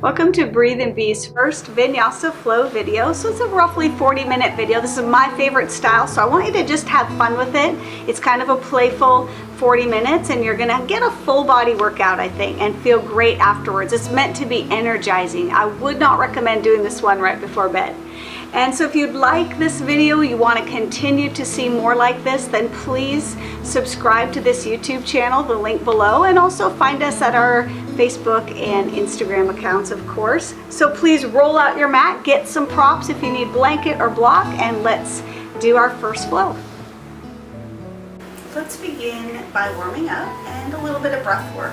Welcome to Breathe and Be's first Vinyasa Flow video. So it's a roughly 40-minute video. This is my favorite style, so I want you to just have fun with it. It's kind of a playful 40 minutes and you're gonna get a full body workout, I think, and feel great afterwards. It's meant to be energizing. I would not recommend doing this one right before bed. And so if you'd like this video, you want to continue to see more like this, then please subscribe to this YouTube channel, the link below, and also find us at our Facebook and Instagram accounts, of course. So please roll out your mat, get some props if you need blanket or block, and let's do our first flow. Let's begin by warming up and a little bit of breath work.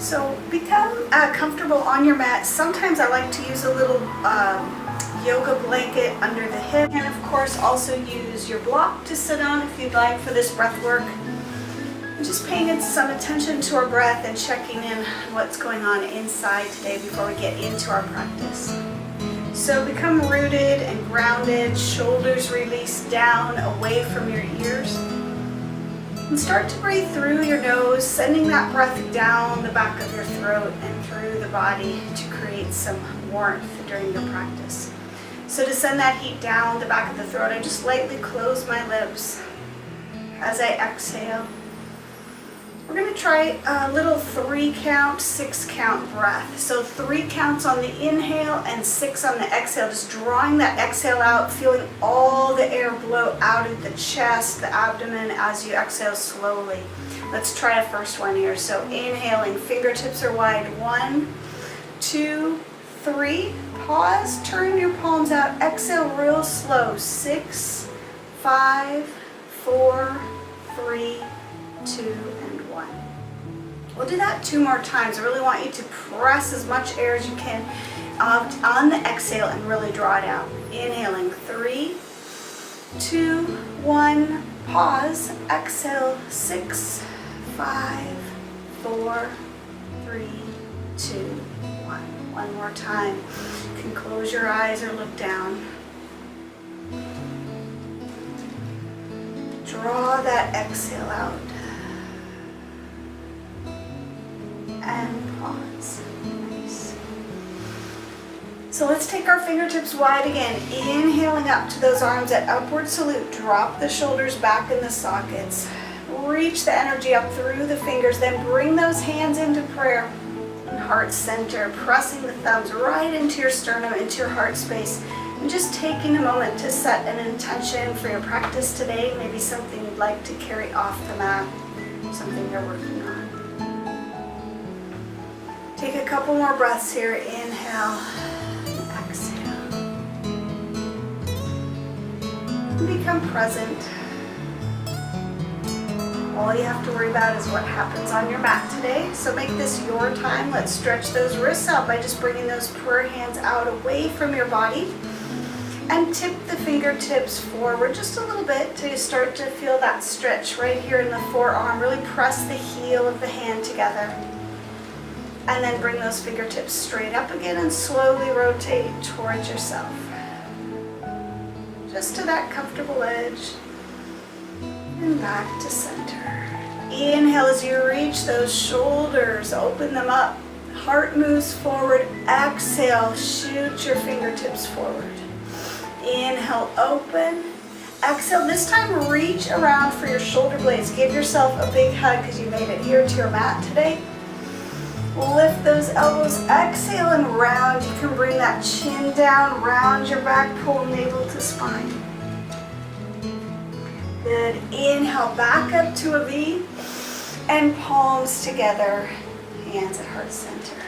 So become comfortable on your mat. Sometimes I like to use a little yoga blanket under the hip, and of course also use your block to sit on if you'd like for this breath work. Just paying some attention to our breath and checking in what's going on inside today before we get into our practice. So become rooted and grounded, shoulders release down away from your ears. And start to breathe through your nose, sending that breath down the back of your throat and through the body to create some warmth during your practice. So to send that heat down the back of the throat, I just lightly close my lips as I exhale. We're going to try a little 3 count, 6 count breath. So 3 counts on the inhale and 6 on the exhale, just drawing that exhale out, feeling all the air blow out of the chest, the abdomen as you exhale slowly. Let's try a first one here. So inhaling, fingertips are wide. 1, 2, 3. Pause, turn your palms out, exhale real slow. 6, 5, 4, 3, 2, and 1. We'll do that 2 more times. I really want you to press as much air as you can on the exhale and really draw it out. Inhaling, 3, 2, 1, pause, exhale, 6, 5, 4, 3, 2, 1. One more time. You can close your eyes or look down. Draw that exhale out. And pause. Nice. So let's take our fingertips wide again. Inhaling up to those arms at upward salute. Drop the shoulders back in the sockets. Reach the energy up through the fingers. Then bring those hands into prayer. Heart center, pressing the thumbs right into your sternum, into your heart space, and just taking a moment to set an intention for your practice today, maybe something you'd like to carry off the mat, something you're working on. Take a couple more breaths here. Inhale, exhale. And become present. All you have to worry about is what happens on your mat today. So make this your time. Let's stretch those wrists out by just bringing those prayer hands out away from your body. And tip the fingertips forward just a little bit till you start to feel that stretch right here in the forearm. Really press the heel of the hand together. And then bring those fingertips straight up again and slowly rotate towards yourself. Just to that comfortable edge. And back to center. Inhale as you reach those shoulders, open them up. Heart moves forward. Exhale, shoot your fingertips forward. Inhale, open. Exhale, this time reach around for your shoulder blades. Give yourself a big hug because you made it here to your mat today. Lift those elbows. Exhale and round. You can bring that chin down, round your back, pull navel to spine. Good. Inhale, back up to a V and palms together, hands at heart center.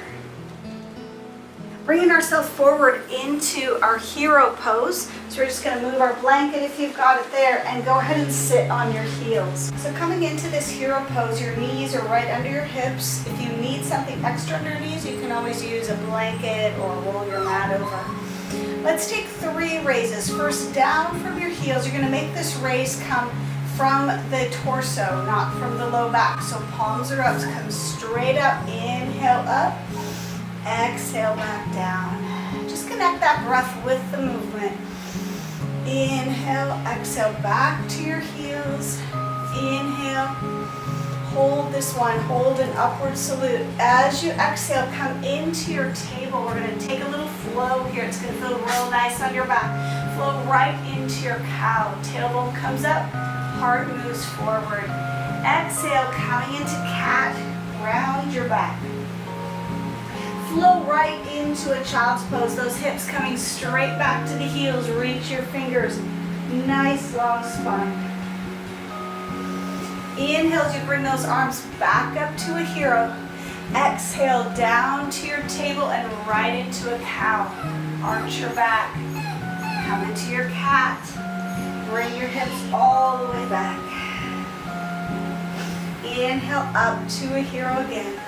Bringing ourselves forward into our hero pose. So we're just going to move our blanket if you've got it there and go ahead and sit on your heels. So coming into this hero pose, your knees are right under your hips. If you need something extra under your knees, you can always use a blanket or roll your mat over. Let's take 3 raises. First, down from your heels. You're going to make this raise come from the torso, not from the low back. So palms are up. So come straight up. Inhale up. Exhale back down. Just connect that breath with the movement. Inhale, exhale back to your heels. Inhale. hold this one, hold an upward salute. As you exhale, come into your table. We're gonna take a little flow here. It's gonna feel real nice on your back. Flow right into your cow. Tailbone comes up, heart moves forward. Exhale, coming into cat, round your back. Flow right into a child's pose. Those hips coming straight back to the heels. Reach your fingers. Nice long spine. Inhale as you bring those arms back up to a hero. Exhale down to your table and right into a cow. Arch your back. Come into your cat. Bring your hips all the way back. Inhale up to a hero again.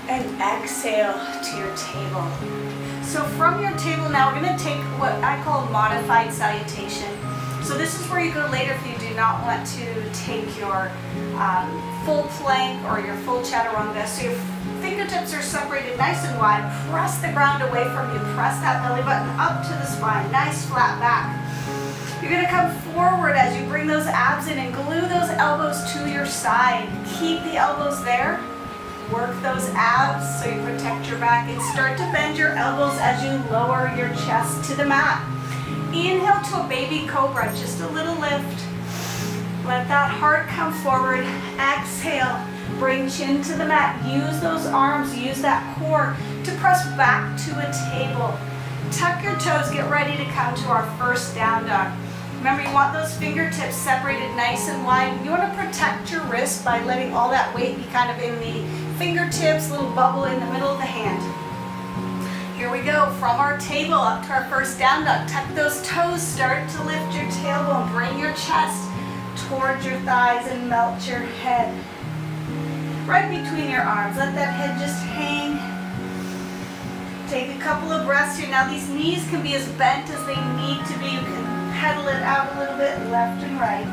And exhale to your table. So from your table now, we're going to take what I call a modified salutation. So this is where you go later if you do not want to take your full plank or your full chaturanga. So your fingertips are separated nice and wide. Press the ground away from you. Press that belly button up to the spine. Nice flat back. You're going to come forward as you bring those abs in and glue those elbows to your side. Keep the elbows there. Work those abs so you protect your back and start to bend your elbows as you lower your chest to the mat. Inhale to a baby cobra, just a little lift. Let that heart come forward. Exhale, bring chin to the mat. Use those arms, use that core to press back to a table. Tuck your toes, get ready to come to our first down dog. Remember, you want those fingertips separated nice and wide. You want to protect your wrist by letting all that weight be kind of in the fingertips, little bubble in the middle of the hand. Here we go, from our table up to our first down dog. Tuck those toes, start to lift your tailbone. Bring your chest towards your thighs and melt your head right between your arms. Let that head just hang. Take a couple of breaths here. Now these knees can be as bent as they need to be. You can pedal it out a little bit, left and right.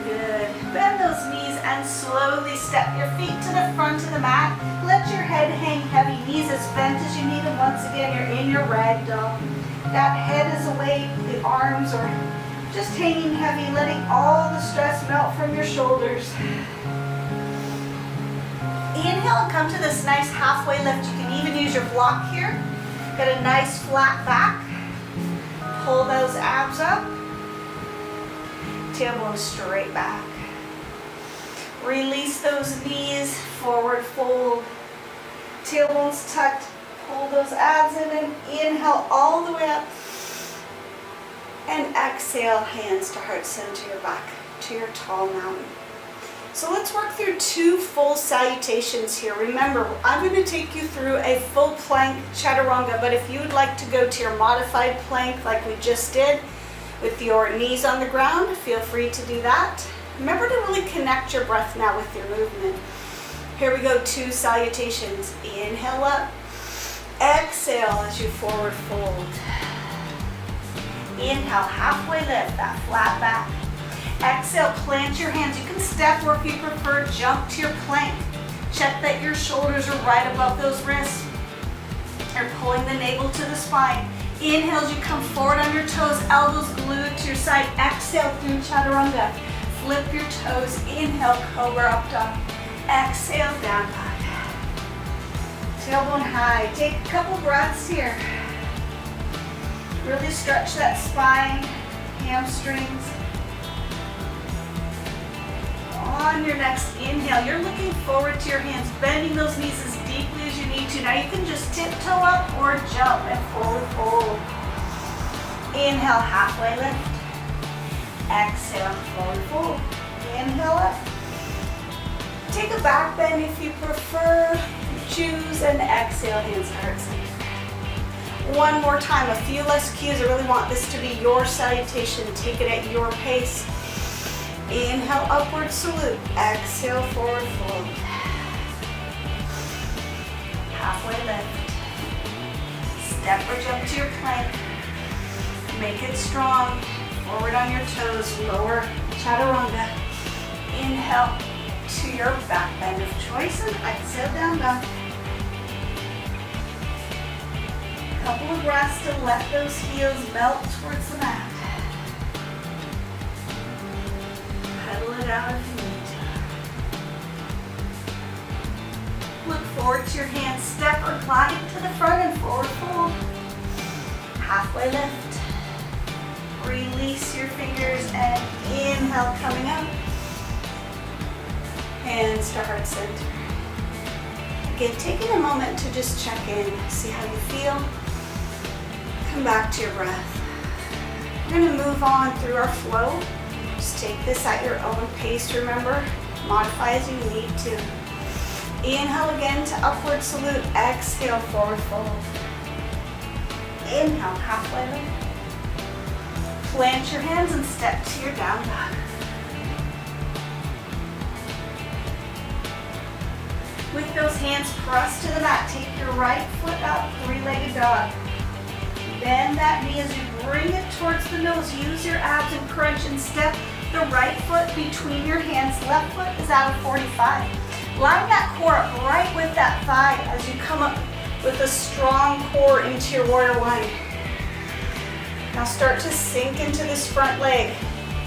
Good. Bend those knees and slowly step your feet to the front of the mat. Let your head hang heavy, knees as bent as you need them. Once again, you're in your rag doll. That head is away, the arms are just hanging heavy, letting all the stress melt from your shoulders. Inhale and come to this nice halfway lift. You can even use your block here. Get a nice flat back. Pull those abs up. Tailbone straight back. Release those knees, forward fold. Tailbones tucked. Pull those abs in and inhale all the way up. And exhale, hands to heart center, your back to your tall mountain. So let's work through two full salutations here. Remember, I'm going to take you through a full plank chaturanga, but if you would like to go to your modified plank like we just did, with your knees on the ground, feel free to do that. Remember to really connect your breath now with your movement. Here we go, two salutations. Inhale up, exhale as you forward fold. Inhale, halfway lift, that flat back. Exhale, plant your hands. You can step or if you prefer, jump to your plank. Check that your shoulders are right above those wrists. You're pulling the navel to the spine. Inhale as you come forward on your toes, elbows glued to your side. Exhale through chaturanga. Flip your toes. Inhale, cobra up dog. Exhale, down dog. Tailbone high. Take a couple breaths here. Really stretch that spine, hamstrings. On your next inhale, you're looking forward to your hands, bending those knees as deeply as you need to. Now you can just tiptoe up or jump and forward fold. Inhale, halfway lift. Exhale, forward fold. Inhale up. Take a back bend if you prefer. Choose and exhale, hands to heart center. One more time, a few less cues. I really want this to be your salutation. Take it at your pace. Inhale, upward salute. Exhale, forward fold. Halfway lift. Step or jump to your plank. Make it strong. Forward on your toes. Lower chaturanga. Inhale to your back bend of choice and exhale, down dog. Couple of breaths to let those heels melt towards the mat. pedal it out if you need to. Look forward to your hands, step or glide to the front and forward fold. Halfway lift. Release your fingers and inhale, coming up. Hands to heart center. Again, taking a moment to just check in, see how you feel. Come back to your breath. We're going to move on through our flow. Just take this at your own pace, remember. Modify as you need to. Inhale again to upward salute. Exhale, forward fold. Inhale, halfway lift. Plant your hands and step to your down dog. With those hands pressed to the mat, take your right foot up, three-legged dog. Bend that knee as you bring it towards the nose. Use your abs and crunch and step the right foot between your hands. Left foot is out of 45. Line that core up right with that thigh as you come up with a strong core into your warrior one. Now start to sink into this front leg,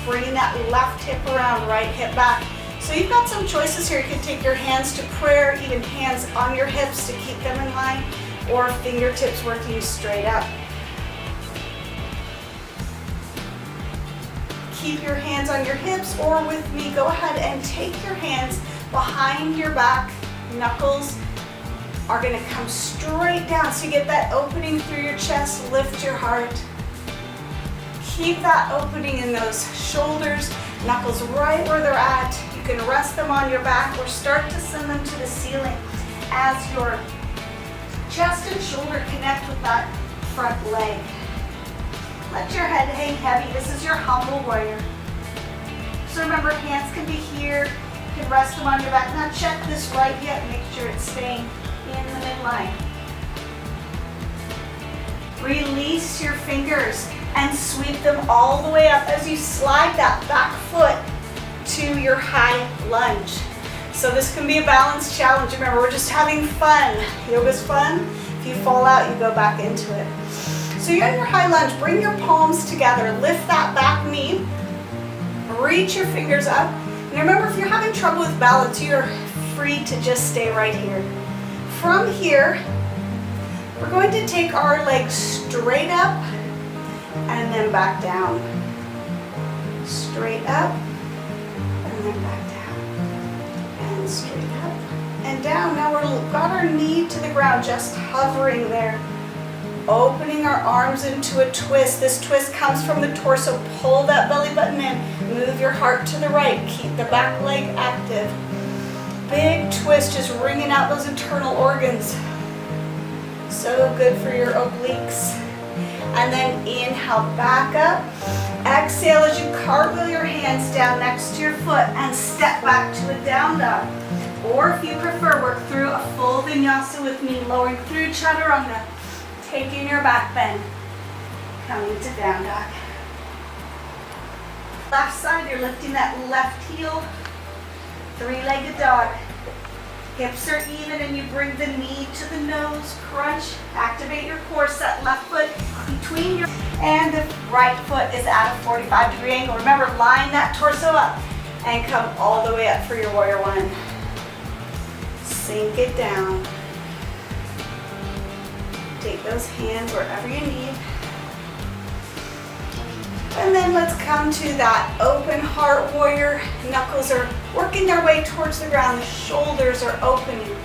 bringing that left hip around, right hip back. So you've got some choices here. You can take your hands to prayer, even hands on your hips to keep them in line, or fingertips working straight up. Keep your hands on your hips, or with me, go ahead and take your hands behind your back. Knuckles are going to come straight down, so you get that opening through your chest. Lift your heart. Keep that opening in those shoulders, knuckles right where they're at. You can rest them on your back or start to send them to the ceiling as your chest and shoulder connect with that front leg. Let your head hang heavy. This is your humble warrior. So remember, hands can be here. You can rest them on your back. Now check this right hip. Make sure it's staying in the midline. Release your fingers and sweep them all the way up as you slide that back foot to your high lunge. So this can be a balance challenge. Remember, we're just having fun. Yoga's fun. If you fall out, you go back into it. So you're in your high lunge. Bring your palms together. Lift that back knee. Reach your fingers up. And remember, if you're having trouble with balance, you're free to just stay right here. From here, we're going to take our legs straight up and then back down. Straight up and then back down. And straight up and down. Now we've got our knee to the ground, just hovering there. Opening our arms into a twist. This twist comes from the torso. Pull that belly button in. Move your heart to the right. Keep the back leg active. Big twist, just wringing out those internal organs. So good for your obliques. And then inhale, back up. Exhale as you cartwheel your hands down next to your foot and step back to a down dog. Or if you prefer, work through a full vinyasa with me, lowering through chaturanga, taking your back bend, coming to down dog. Left side, you're lifting that left heel, three-legged dog. Hips are even and you bring the knee to the nose, crunch, activate your core, set left foot between your, and the right foot is at a 45-degree angle. Remember, line that torso up and come all the way up for your warrior one. Sink it down. Take those hands wherever you need. And then let's come to that open heart warrior. Knuckles are working their way towards the ground. The shoulders are opening.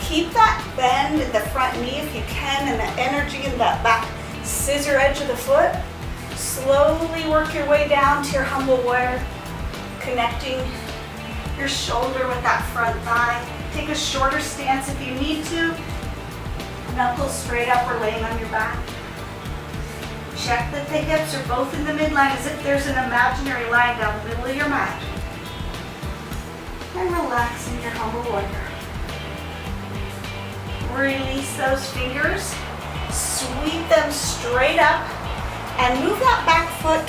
Keep that bend in the front knee if you can, and the energy in that back scissor edge of the foot. Slowly work your way down to your humble warrior, connecting your shoulder with that front thigh. Take a shorter stance if you need to. Knuckles straight up or laying on your back. Check that the hips are both in the midline as if there's an imaginary line down the middle of your mat. And relax in your humble warrior. Release those fingers. Sweep them straight up and move that back foot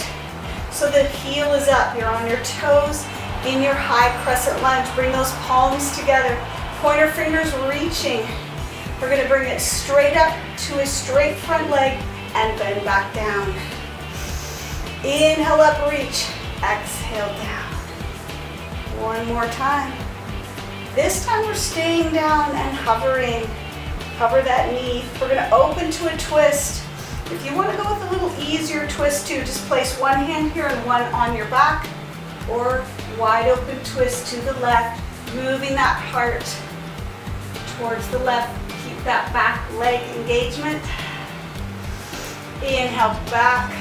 so the heel is up. You're on your toes in your high crescent lunge. Bring those palms together. Pointer fingers reaching. We're going to bring it straight up to a straight front leg and bend back down. Inhale up, reach. Exhale down. One more time. This time we're staying down and hovering. Hover that knee. We're going to open to a twist. If you want to go with a little easier twist too, just place one hand here and one on your back, or wide open twist to the left, moving that heart towards the left. Keep that back leg engagement. Inhale back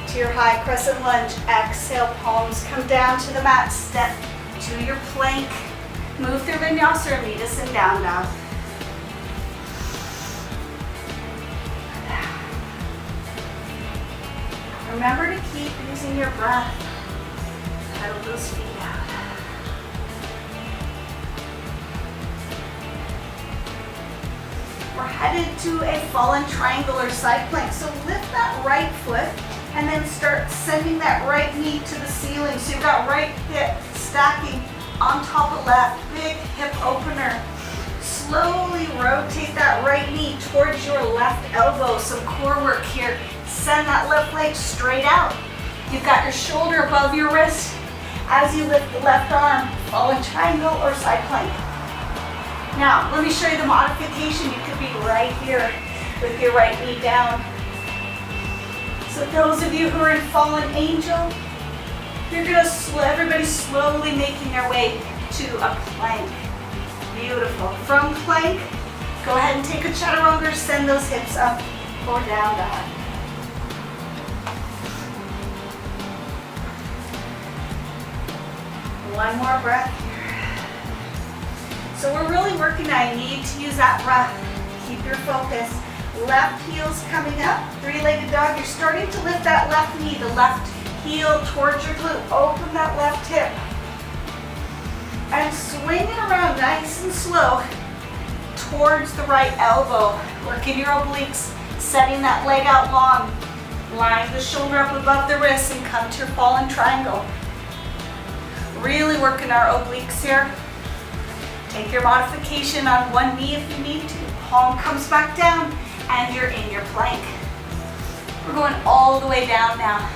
to your high crescent lunge. Exhale, palms come down to the mat. Step to your plank. Move through Vinyasa or meet us in down dog. Remember to keep using your breath. Pedal those feet out. We're headed to a fallen triangle or side plank. So lift that right foot and then start sending that right knee to the ceiling. So you've got right hip stacking on top of left. Big hip opener. Slowly rotate that right knee towards your left elbow. Some core work here. Send that left leg straight out. You've got your shoulder above your wrist as you lift the left arm. Fallen triangle or side plank. Now, let me show you the modification. You could be right here with your right knee down. So those of you who are in fallen angel, you're going to everybody slowly making their way to a plank. Beautiful. From plank, go ahead and take a chaturanga. Send those hips up or down dog. One more breath here. So we're really working on, you need to use that breath. Keep your focus. Left heel's coming up, three-legged dog. You're starting to lift that left knee, the left heel towards your glute. Open that left hip. And swing it around nice and slow towards the right elbow. Working your obliques, setting that leg out long. Line the shoulder up above the wrist and come to your fallen triangle. Really working our obliques here. Take your modification on one knee if you need to. Palm comes back down and you're in your plank. We're going all the way down now.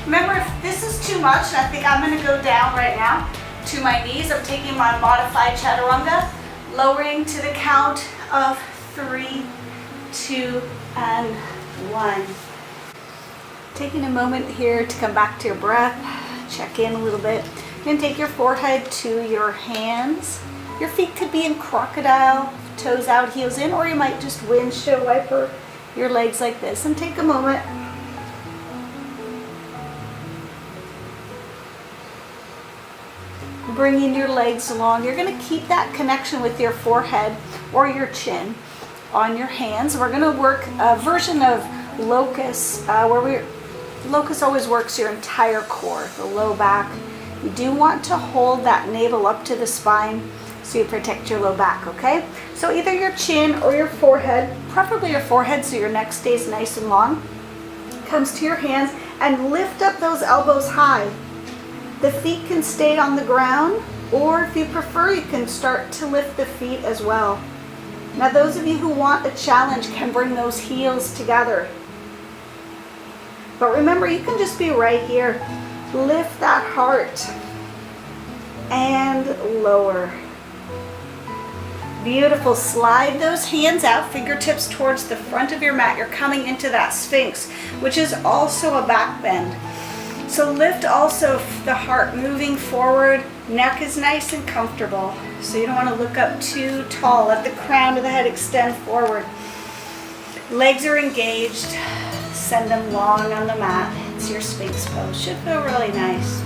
Remember, if this is too much, I think I'm going to go down right now to my knees. I'm taking my modified chaturanga, lowering to the count of 3, 2, and 1. Taking a moment here to come back to your breath, check in a little bit. You can take your forehead to your hands. Your feet could be in crocodile, toes out, heels in, or you might just windshield wiper your legs like this. And take a moment. Bringing your legs along. You're going to keep that connection with your forehead or your chin on your hands. We're going to work a version of locust, locust always works your entire core, the low back. You do want to hold that navel up to the spine so you protect your low back, okay? So either your chin or your forehead, preferably your forehead so your neck stays nice and long, comes to your hands, and lift up those elbows high. The feet can stay on the ground, or if you prefer, you can start to lift the feet as well. Now those of you who want a challenge can bring those heels together. But remember, you can just be right here. Lift that heart and lower. Beautiful. Slide those hands out, fingertips towards the front of your mat. You're coming into that Sphinx, which is also a back bend. So lift also the heart moving forward. Neck is nice and comfortable. So you don't want to look up too tall. Let the crown of the head extend forward. Legs are engaged. Send them long on the mat. It's your Sphinx pose. Should feel really nice.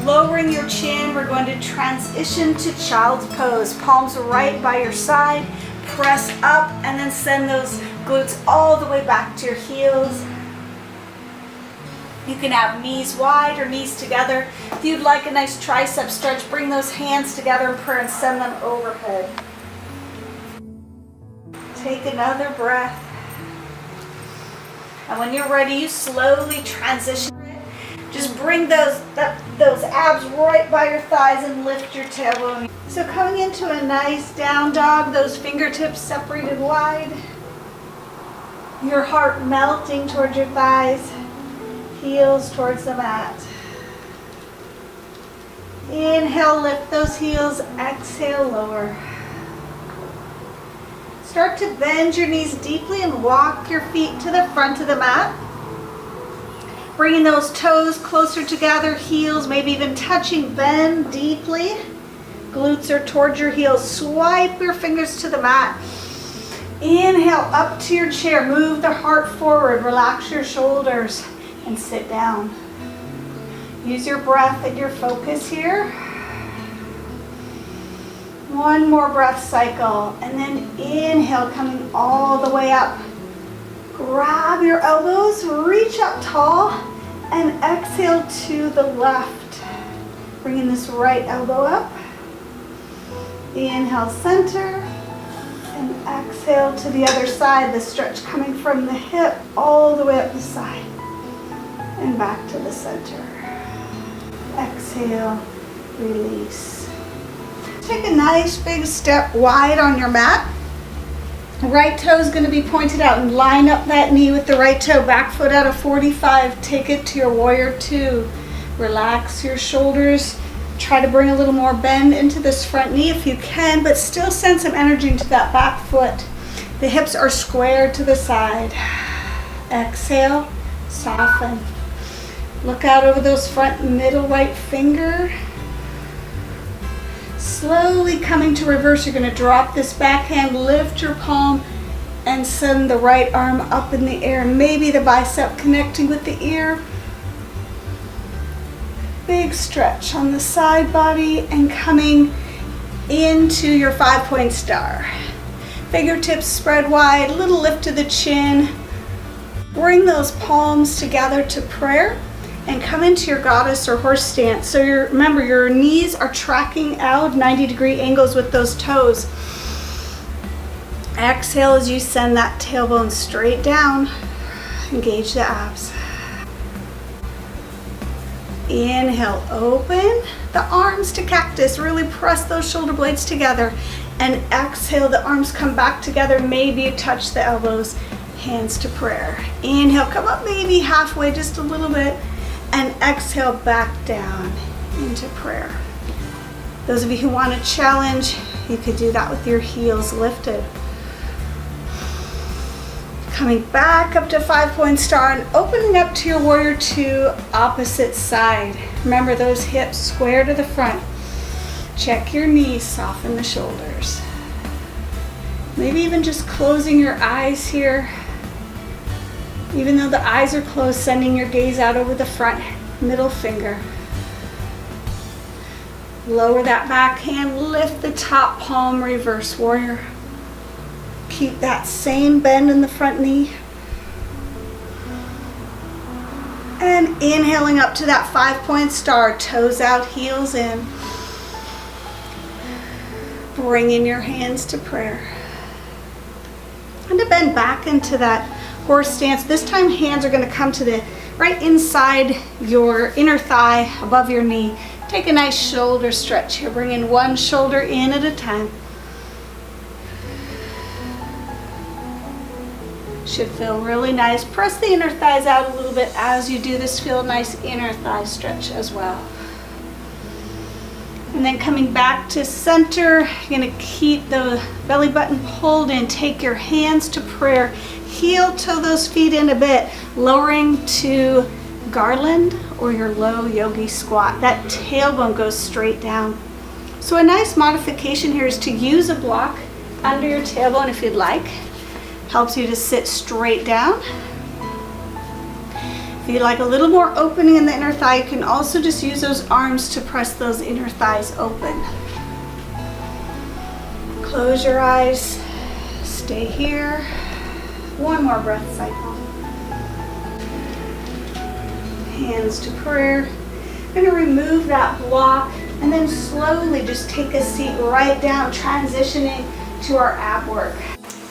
Lowering your chin, we're going to transition to child's pose. Palms right by your side. Press up and then send those glutes all the way back to your heels. You can have knees wide or knees together. If you'd like a nice tricep stretch, bring those hands together in prayer and send them overhead. Take another breath. And when you're ready, you slowly transition. Just bring those abs right by your thighs and lift your tailbone. So coming into a nice down dog, those fingertips separated wide. Your heart melting towards your thighs, heels towards the mat. Inhale, lift those heels, exhale, lower. Start to bend your knees deeply and walk your feet to the front of the mat. Bringing those toes closer together, heels maybe even touching, bend deeply. Glutes are towards your heels. Swipe your fingers to the mat. Inhale up to your chair. Move the heart forward. Relax your shoulders and sit down. Use your breath and your focus here. One more breath cycle. And then inhale, coming all the way up. Grab your elbows, reach up tall, and exhale to the left. Bringing this right elbow up. Inhale, center, and exhale to the other side. The stretch coming from the hip all the way up the side and back to the center. Exhale, release. Take a nice big step wide on your mat. Right toe is going to be pointed out and line up that knee with the right toe. Back foot out of 45. Take it to your warrior two. Relax your shoulders. Try to bring a little more bend into this front knee if you can, but still send some energy into that back foot. The hips are squared to the side. Exhale, soften. Look out over those front middle right finger. Slowly coming to reverse, you're going to drop this back hand, lift your palm, and send the right arm up in the air. Maybe the bicep connecting with the ear. Big stretch on the side body and coming into your 5-point star. Fingertips spread wide, little lift to the chin. Bring those palms together to prayer and come into your goddess or horse stance. So remember, your knees are tracking out 90-degree angles with those toes. Exhale as you send that tailbone straight down. Engage the abs. Inhale, open the arms to cactus. Really press those shoulder blades together. And exhale, the arms come back together. Maybe you touch the elbows, hands to prayer. Inhale, come up maybe halfway, just a little bit. And exhale, back down into prayer. Those of you who want to challenge, you could do that with your heels lifted. Coming back up to 5-point star and opening up to your warrior two, opposite side. Remember those hips square to the front. Check your knees, soften the shoulders. Maybe even just closing your eyes here. Even though the eyes are closed, sending your gaze out over the front middle finger. Lower that back hand, lift the top palm, reverse warrior. Keep that same bend in the front knee. And inhaling up to that 5-point star, toes out, heels in. Bringing your hands to prayer. And to bend back into that horse stance. This time hands are going to come to the right inside your inner thigh, above your knee. Take a nice shoulder stretch here. Bring in one shoulder in at a time. Should feel really nice. Press the inner thighs out a little bit as you do this. Feel a nice inner thigh stretch as well. And then coming back to center, you're going to keep the belly button pulled in. Take your hands to prayer. Heel toe those feet in a bit, lowering to garland or your low yogi squat. That tailbone goes straight down. So a nice modification here is to use a block under your tailbone if you'd like. Helps you to sit straight down. If you'd like a little more opening in the inner thigh, you can also just use those arms to press those inner thighs open. Close your eyes, stay here. One more breath cycle. Hands to prayer. I'm going to remove that block and then slowly just take a seat right down, transitioning to our ab work.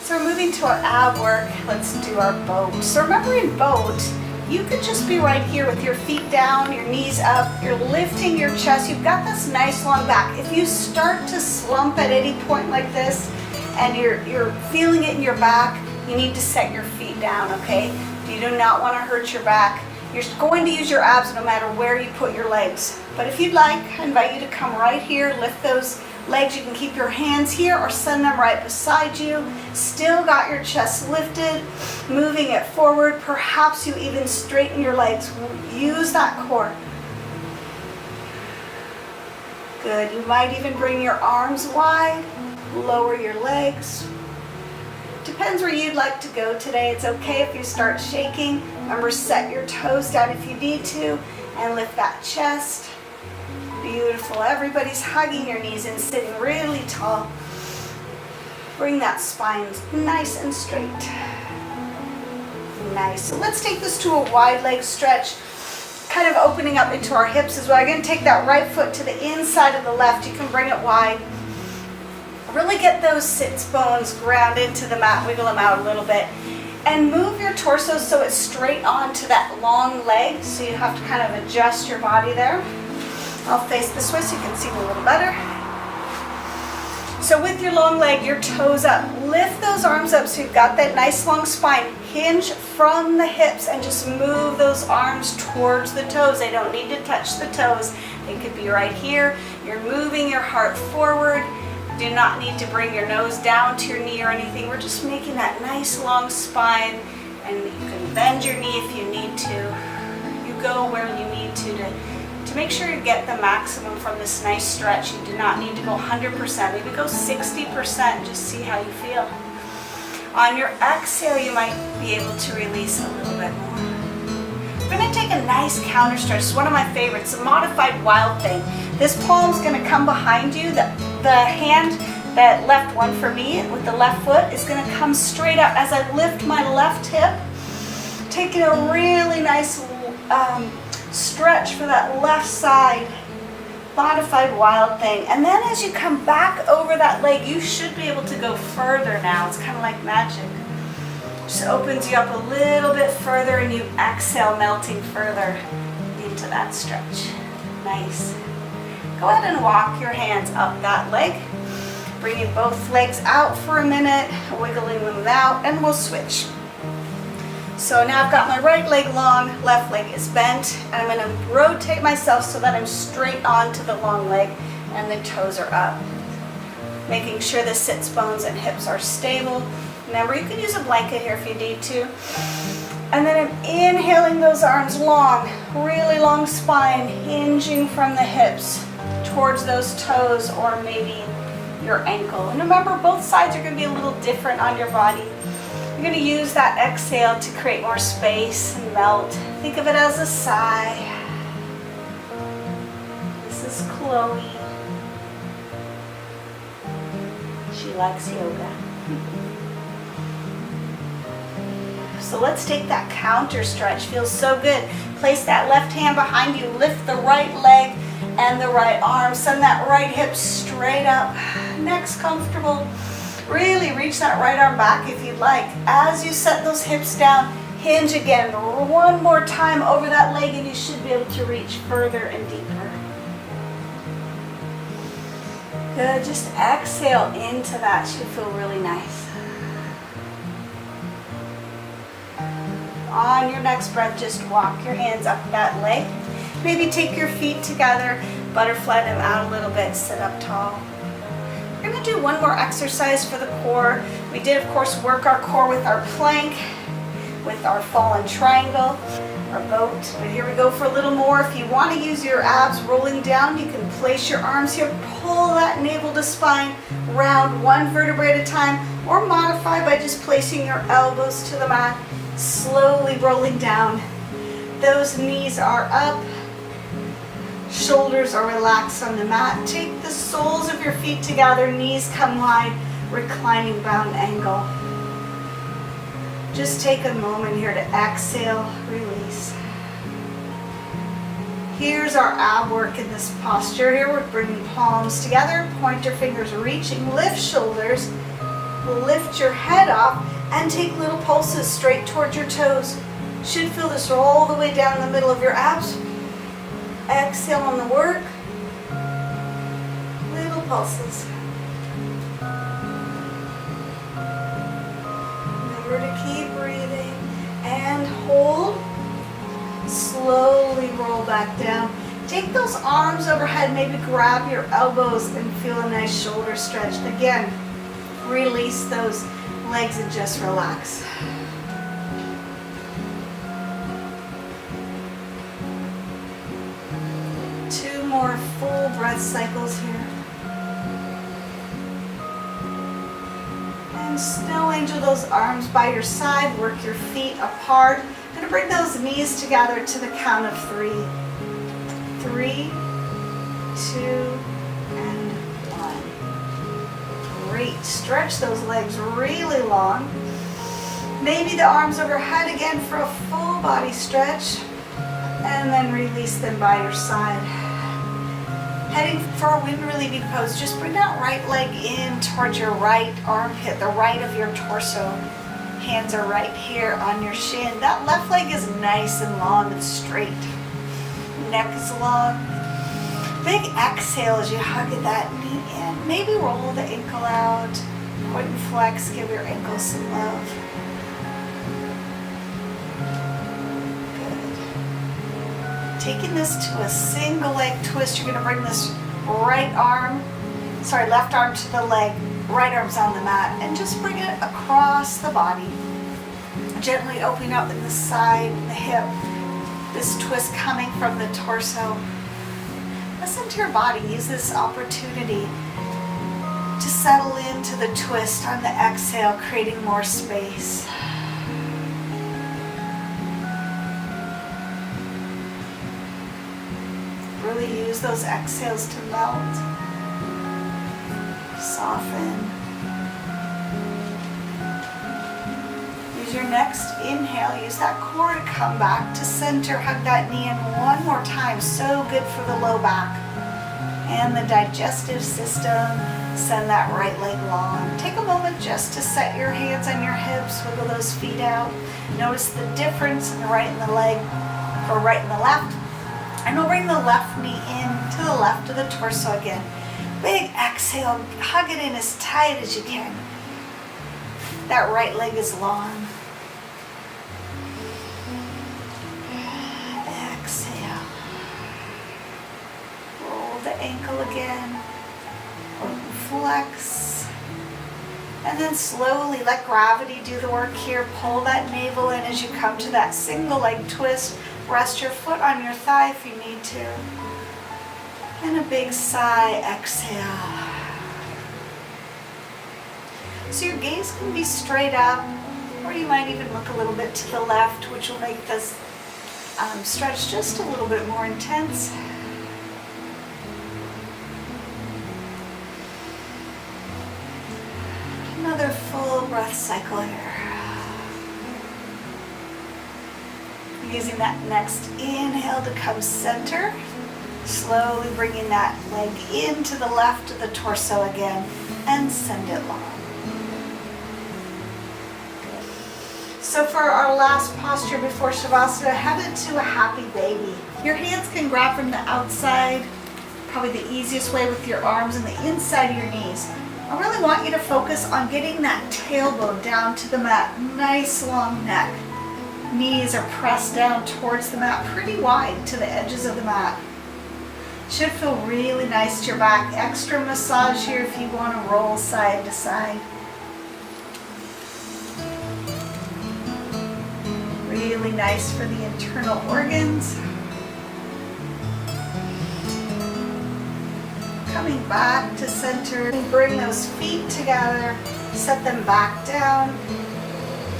So we're moving to our ab work. Let's do our boat. So remember in boat, you could just be right here with your feet down, your knees up, you're lifting your chest, you've got this nice long back. If you start to slump at any point like this and you're feeling it in your back, you need to set your feet down, okay? You do not want to hurt your back. You're going to use your abs no matter where you put your legs. But if you'd like, I invite you to come right here, lift those legs. You can keep your hands here or send them right beside you. Still got your chest lifted, moving it forward. Perhaps you even straighten your legs. Use that core. Good. You might even bring your arms wide, lower your legs. Depends where you'd like to go today. It's okay if you start shaking. Remember, set your toes down if you need to, and lift that chest. Beautiful. Everybody's hugging your knees and sitting really tall. Bring that spine nice and straight. Nice. So let's take this to a wide leg stretch, kind of opening up into our hips as well. You're going to take that right foot to the inside of the left. You can bring it wide. Really get those sits bones ground into the mat. Wiggle them out a little bit. And move your torso so it's straight onto that long leg. So you have to kind of adjust your body there. I'll face this way so you can see me a little better. So with your long leg, your toes up. Lift those arms up so you've got that nice long spine. Hinge from the hips and just move those arms towards the toes. They don't need to touch the toes. They could be right here. You're moving your heart forward. Do not need to bring your nose down to your knee or anything. We're just making that nice long spine, and you can bend your knee if you need to. You go where you need to make sure you get the maximum from this nice stretch. You do not need to go 100%. Maybe go 60%. Just see how you feel. On your exhale, you might be able to release a little bit more. We're going to take a nice counter stretch. It's one of my favorites, a modified wild thing. This palm's going to come behind you. The hand, that left one for me with the left foot, is going to come straight up as I lift my left hip, taking a really nice stretch for that left side. Modified wild thing. And then as you come back over that leg, you should be able to go further now. It's kind of like magic. Just opens you up a little bit further, and you exhale, melting further into that stretch. Nice. Go ahead and walk your hands up that leg. Bringing both legs out for a minute, wiggling them out, and we'll switch. So now I've got my right leg long, left leg is bent, and I'm going to rotate myself so that I'm straight onto the long leg and the toes are up. Making sure the sits bones and hips are stable. Remember, you can use a blanket here if you need to. And then I'm inhaling those arms long, really long spine, hinging from the hips towards those toes or maybe your ankle. And remember, both sides are going to be a little different on your body. You're going to use that exhale to create more space and melt. Think of it as a sigh. This is Chloe. She likes yoga. So let's take that counter stretch. Feels so good. Place that left hand behind you. Lift the right leg and the right arm. Send that right hip straight up. Next, comfortable. Really reach that right arm back if you'd like. As you set those hips down, hinge again. One more time over that leg, and you should be able to reach further and deeper. Good. Just exhale into that. Should feel really nice. On your next breath, just walk your hands up that leg. Maybe take your feet together, butterfly them out a little bit, sit up tall. We're going to do one more exercise for the core. We did, of course, work our core with our plank, with our fallen triangle, our boat. But here we go for a little more. If you want to use your abs rolling down, you can place your arms here, pull that navel to spine, round one vertebrae at a time, or modify by just placing your elbows to the mat, slowly rolling down. Those knees are up. Shoulders are relaxed on the mat. Take the soles of your feet together, knees come wide, reclining bound angle. Just take a moment here to exhale, release. Here's our ab work in this posture. Here we're bringing palms together, pointer fingers reaching, lift shoulders, lift your head up, and take little pulses straight towards your toes. Should feel this all the way down the middle of your abs. Exhale on the work. Little pulses. Remember to keep breathing. back down. Take those arms overhead, maybe grab your elbows and feel a nice shoulder stretch. Again, release those legs and just relax. Two more full breath cycles here. And snow angel those arms by your side, work your feet apart. I'm going to bring those knees together to the count of 3. 3, 2, and 1. Great. Stretch those legs really long. Maybe the arms overhead again for a full body stretch. And then release them by your side. Heading for a wind relieving pose. Just bring that right leg in towards your right armpit, the right of your torso. Hands are right here on your shin. That left leg is nice and long and straight. Neck is long. Big exhale as you hug that knee in. Maybe roll the ankle out. Point and flex. Give your ankle some love. Good. Taking this to a single leg twist, you're going to bring this left arm to the leg. Right arm's on the mat. And just bring it across the body. Gently opening up in the side, the hip. This twist coming from the torso. Listen to your body. Use this opportunity to settle into the twist on the exhale, creating more space. Really use those exhales to melt, soften. Your next inhale, use that core to come back to center. Hug that knee in one more time. So good for the low back and the digestive system. Send that right leg long. Take a moment just to set your hands on your hips. Wiggle those feet out. Notice the difference in the right and the leg, or right and the left. And we'll bring the left knee in to the left of the torso again. Big exhale. Hug it in as tight as you can. That right leg is long. Exhale. Roll the ankle again. Flex. And then slowly let gravity do the work here. Pull that navel in as you come to that single leg twist. Rest your foot on your thigh if you need to. And a big sigh, exhale. So your gaze can be straight up, or you might even look a little bit to the left, which will make this stretch just a little bit more intense. Another full breath cycle here. Using that next inhale to come center. Slowly bringing that leg into the left of the torso again and send it long. So for our last posture before Shavasana, headed to a happy baby. Your hands can grab from the outside, probably the easiest way with your arms and the inside of your knees. I really want you to focus on getting that tailbone down to the mat, nice long neck. Knees are pressed down towards the mat, pretty wide to the edges of the mat. Should feel really nice to your back. Extra massage here if you want to roll side to side. Really nice for the internal organs. Coming back to center. Bring those feet together. Set them back down.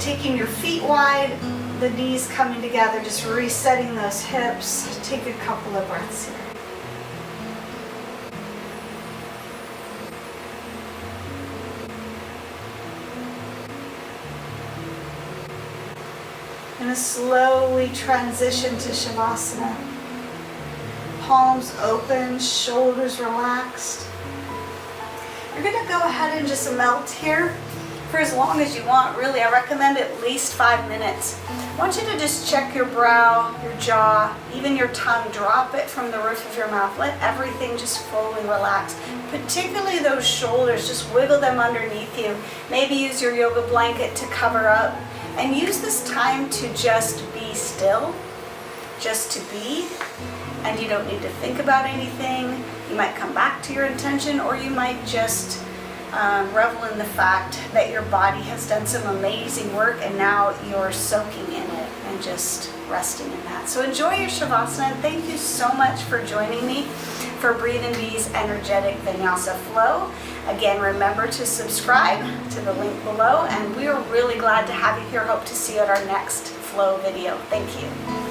Taking your feet wide. The knees coming together. Just resetting those hips. Take a couple of breaths here. Going to slowly transition to Shavasana. Palms open, shoulders relaxed. You're going to go ahead and just melt here for as long as you want. Really, I recommend at least 5 minutes. I want you to just check your brow, your jaw, even your tongue. Drop it from the roof of your mouth. Let everything just fully relax. Particularly those shoulders, just wiggle them underneath you. Maybe use your yoga blanket to cover up. And use this time to just be still, just to be. and you don't need to think about anything. You might come back to your intention, or you might just revel in the fact that your body has done some amazing work and now you're soaking in it and just resting in that. So enjoy your Shavasana, and thank you so much for joining me for Breathe and Be's Energetic Vinyasa Flow. Again, remember to subscribe to the link below, and we are really glad to have you here. Hope to see you at our next flow video. Thank you.